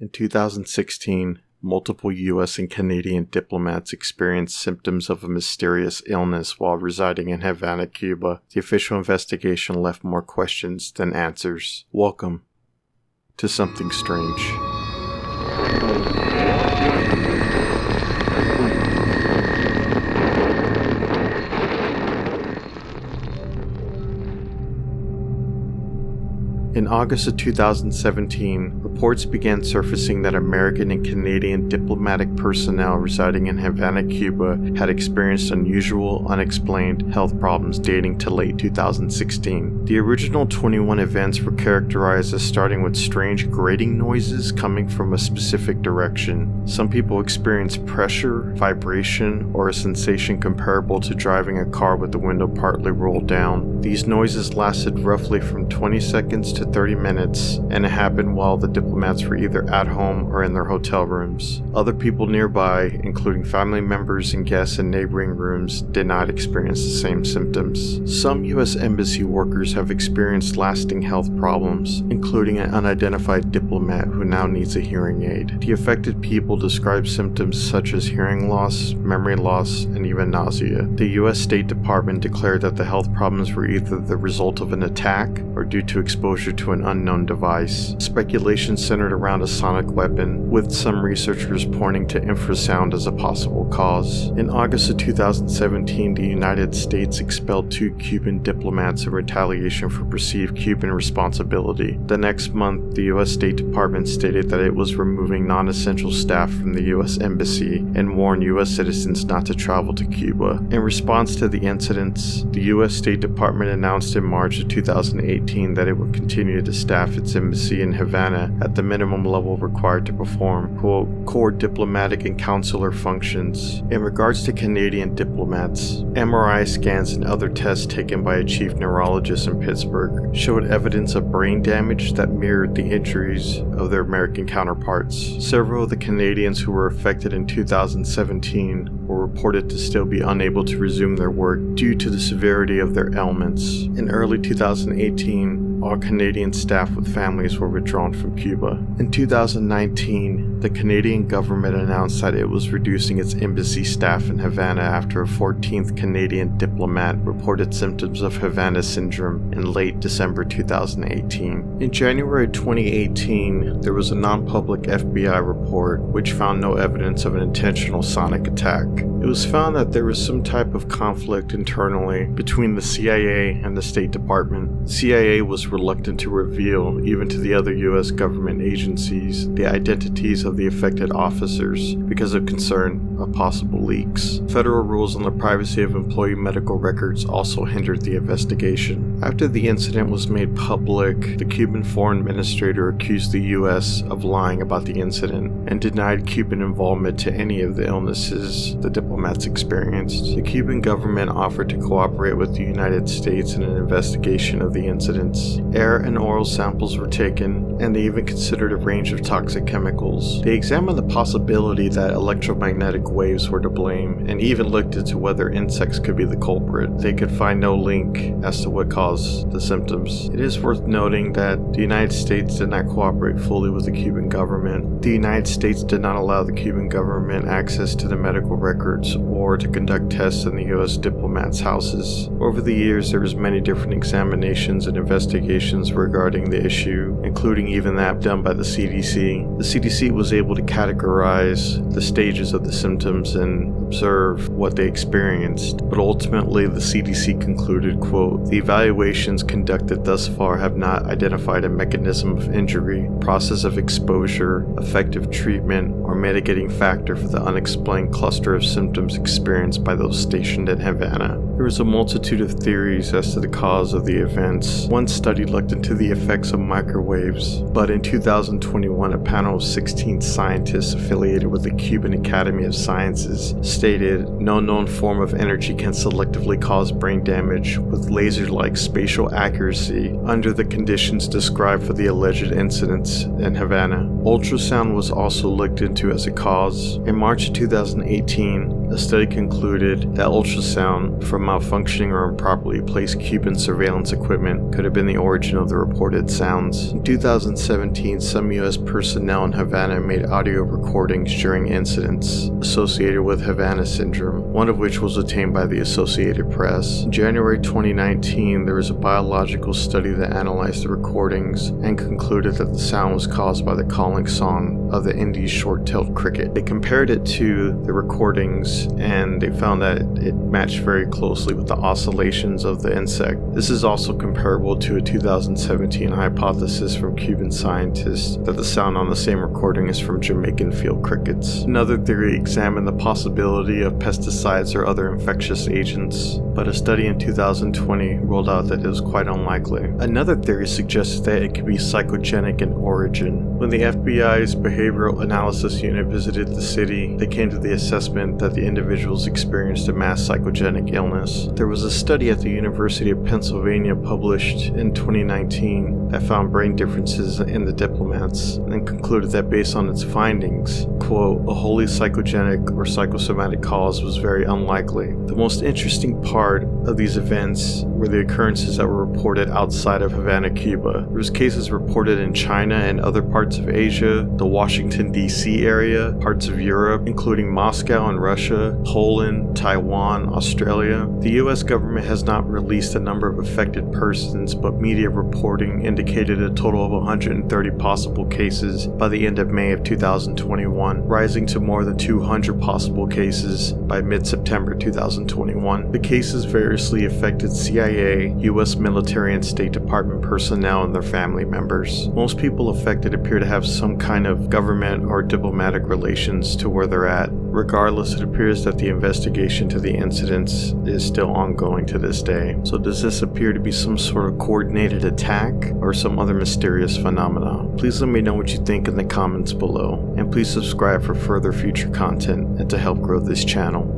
In 2016, multiple U.S. and Canadian diplomats experienced symptoms of a mysterious illness while residing in Havana, Cuba. The official investigation left more questions than answers. Welcome to Something Strange. In August of 2017, reports began surfacing that American and Canadian diplomatic personnel residing in Havana, Cuba had experienced unusual, unexplained health problems dating to late 2016. The original 21 events were characterized as starting with strange grating noises coming from a specific direction. Some people experienced pressure, vibration, or a sensation comparable to driving a car with the window partly rolled down. These noises lasted roughly from 20 seconds to 30 minutes, and it happened while the diplomats were either at home or in their hotel rooms. Other people nearby, including family members and guests in neighboring rooms, did not experience the same symptoms. Some U.S. embassy workers have experienced lasting health problems, including an unidentified diplomat who now needs a hearing aid. The affected people described symptoms such as hearing loss, memory loss, and even nausea. The U.S. State Department declared that the health problems were either the result of an attack or due to exposure to an unknown device. Speculation centered around a sonic weapon, with some researchers pointing to infrasound as a possible cause. In August of 2017, the United States expelled 2 Cuban diplomats in retaliation for perceived Cuban responsibility. The next month, the U.S. State Department stated that it was removing non-essential staff from the U.S. Embassy and warned U.S. citizens not to travel to Cuba. In response to the incidents, the U.S. State Department announced in March of 2018 that it would continue to staff its embassy in Havana at the minimum level required to perform, quote, core diplomatic and consular functions. In regards to Canadian diplomats, MRI scans and other tests taken by a chief neurologist in Pittsburgh showed evidence of brain damage that mirrored the injuries of their American counterparts. Several of the Canadians who were affected in 2017 were reported to still be unable to resume their work due to the severity of their ailments. In early 2018, all Canadian staff with families were withdrawn from Cuba. In 2019, the Canadian government announced that it was reducing its embassy staff in Havana after a 14th Canadian diplomat reported symptoms of Havana Syndrome in late December 2018. In January 2018, there was a non-public FBI report which found no evidence of an intentional sonic attack. It was found that there was some type of conflict internally between the CIA and the State Department. The CIA was reluctant to reveal, even to the other U.S. government agencies, the identities of the affected officers because of concern of possible leaks. Federal rules on the privacy of employee medical records also hindered the investigation. After the incident was made public, the Cuban foreign administrator accused the U.S. of lying about the incident and denied Cuban involvement to any of the illnesses the diplomats experienced. The Cuban government offered to cooperate with the United States in an investigation of the incidents. Air and oral samples were taken, and they even considered a range of toxic chemicals. They examined the possibility that electromagnetic waves were to blame, and even looked into whether insects could be the culprit. They could find no link as to what caused the symptoms. It is worth noting that the United States did not cooperate fully with the Cuban government. The United States did not allow the Cuban government access to the medical records or to conduct tests in the U.S. diplomats' houses. Over the years, there was many different examinations and investigations regarding the issue, including even that done by the CDC. The CDC was able to categorize the stages of the symptoms and observe what they experienced, but ultimately the CDC concluded, quote, the evaluations conducted thus far have not identified a mechanism of injury, process of exposure, effective treatment, or mitigating factor for the unexplained cluster of symptoms experienced by those stationed in Havana. There was a multitude of theories as to the cause of the events. One study looked into the effects of microwaves, but in 2021, a panel of 16 scientists affiliated with the Cuban Academy of Sciences stated no known form of energy can selectively cause brain damage with laser-like spatial accuracy under the conditions described for the alleged incidents in Havana. Ultrasound was also looked into as a cause. In March 2018, a study concluded that ultrasound from malfunctioning or improperly placed Cuban surveillance equipment could have been the origin of the reported sounds. In 2017, some U.S. personnel in Havana made audio recordings during incidents associated with Havana Syndrome, one of which was obtained by the Associated Press. In January 2019, there was a biological study that analyzed the recordings and concluded that the sound was caused by the calling song of the Indian short-tailed cricket. They compared it to the recordings and they found that it matched very closely with the oscillations of the insect. This is also comparable to a 2017 hypothesis from Cuban scientists that the sound on the same recording is from Jamaican field crickets. Another theory examined the possibility of pesticides or other infectious agents, but a study in 2020 ruled out that it was quite unlikely. Another theory suggests that it could be psychogenic in origin. When the FBI's Behavioral Analysis Unit visited the city, they came to the assessment that the individuals experienced a mass psychogenic illness. There was a study at the University of Pennsylvania published in 2019 that found brain differences in the diplomats and concluded that based on its findings, quote, a wholly psychogenic or psychosomatic cause was very unlikely. The most interesting part of these events were the occurrences that were reported outside of Havana, Cuba. There was cases reported in China and other parts of Asia, the Washington, D.C. area, parts of Europe, including Moscow and Russia, Poland, Taiwan, Australia. The U.S. government has not released the number of affected persons, but media reporting indicated a total of 130 possible cases by the end of May of 2021, rising to more than 200 possible cases by mid-September 2021. The cases variously affected CIA, U.S. military and State Department personnel and their family members. Most people affected appear to have some kind of government or diplomatic relations to where they're at. Regardless, it appears that the investigation to the incidents is still ongoing to this day. So does this appear to be some sort of coordinated attack or some other mysterious phenomena? Please let me know what you think in the comments below, and please subscribe for further future content and to help grow this channel.